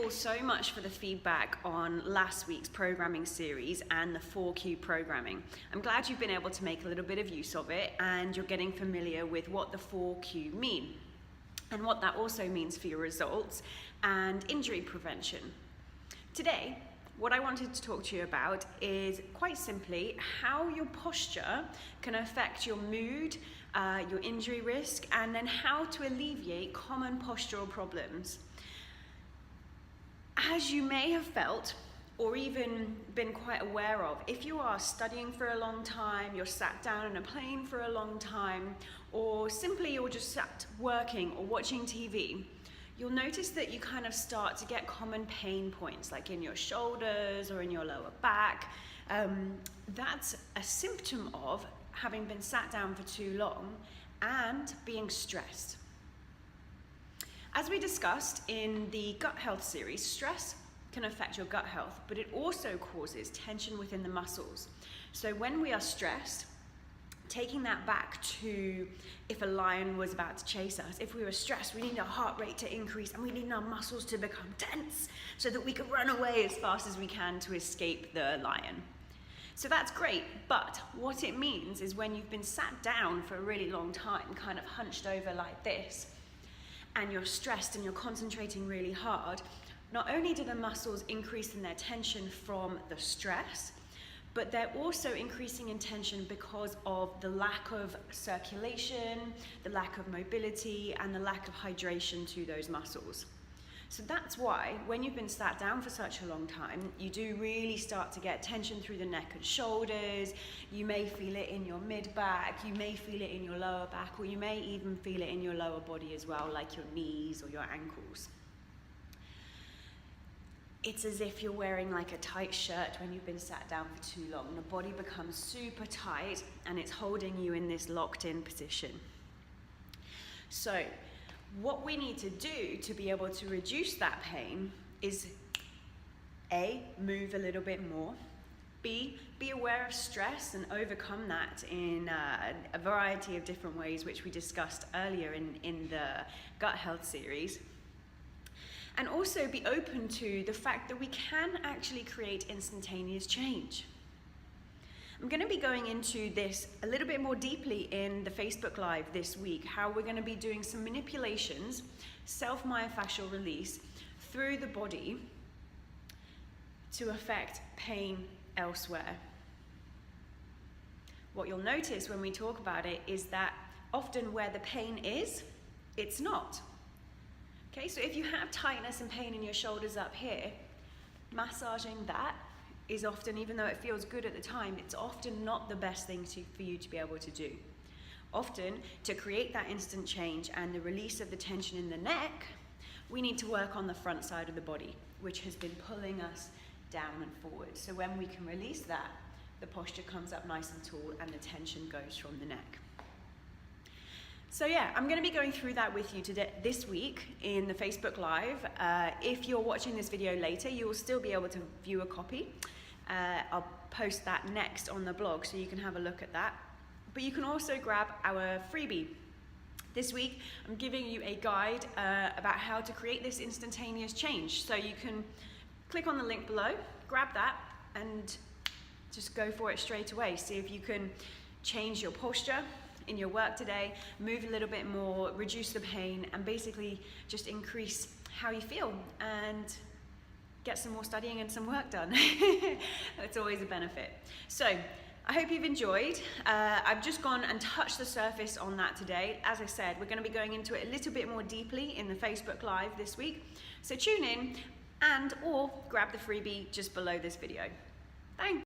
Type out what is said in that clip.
all so much for the feedback on last week's programming series and the 4Q programming. I'm glad you've been able to make a little bit of use of it and you're getting familiar with what the 4Q mean and what that also means for your results and injury prevention. Today, what I wanted to talk to you about is quite simply how your posture can affect your mood, your injury risk, and then how to alleviate common postural problems. As you may have felt, or even been quite aware of, if you are studying for a long time, you're sat down in a plane for a long time, or simply you're just sat working or watching TV, you'll notice that you kind of start to get common pain points, like in your shoulders or in your lower back. That's a symptom of having been sat down for too long and being stressed. As we discussed in the gut health series, stress can affect your gut health, but it also causes tension within the muscles. So when we are stressed, taking that back to if a lion was about to chase us, if we were stressed, we need our heart rate to increase and we need our muscles to become tense so that we can run away as fast as we can to escape the lion. So that's great, but what it means is when you've been sat down for a really long time, kind of hunched over like this, and you're stressed and you're concentrating really hard, not only do the muscles increase in their tension from the stress, but they're also increasing in tension because of the lack of circulation, the lack of mobility, and the lack of hydration to those muscles. So that's why when you've been sat down for such a long time, you do really start to get tension through the neck and shoulders. You may feel it in your mid-back, you may feel it in your lower back, or you may even feel it in your lower body as well, like your knees or your ankles. It's as if you're wearing like a tight shirt when you've been sat down for too long. The body becomes super tight and it's holding you in this locked in position. So what we need to do to be able to reduce that pain is A, move a little bit more, B, be aware of stress and overcome that in a variety of different ways, which we discussed earlier in the gut health series. And also be open to the fact that we can actually create instantaneous change. I'm going to be going into this a little bit more deeply in the Facebook Live this week, how we're going to be doing some manipulations, self-myofascial release through the body to affect pain elsewhere. What you'll notice when we talk about it is that often where the pain is, it's not. Okay, so if you have tightness and pain in your shoulders up here, massaging that is often, even though it feels good at the time, it's often not the best thing for you to be able to do. Often, to create that instant change and the release of the tension in the neck, we need to work on the front side of the body, which has been pulling us down and forward. So when we can release that, the posture comes up nice and tall and the tension goes from the neck. So yeah, I'm going to be going through that with you today, this week in the Facebook Live. If you're watching this video later, you will still be able to view a copy. I'll post that next on the blog so you can have a look at that. But you can also grab our freebie. This week, I'm giving you a guide about how to create this instantaneous change. So you can click on the link below, grab that, and just go for it straight away. See if you can change your posture in your work today, move a little bit more, reduce the pain, and basically just increase how you feel and get some more studying and some work done. It's always a benefit. So I hope you've enjoyed. I've just gone and touched the surface on that today. As I said, we're going to be going into it a little bit more deeply in the Facebook Live this week. So tune in and or grab the freebie just below this video. Thanks.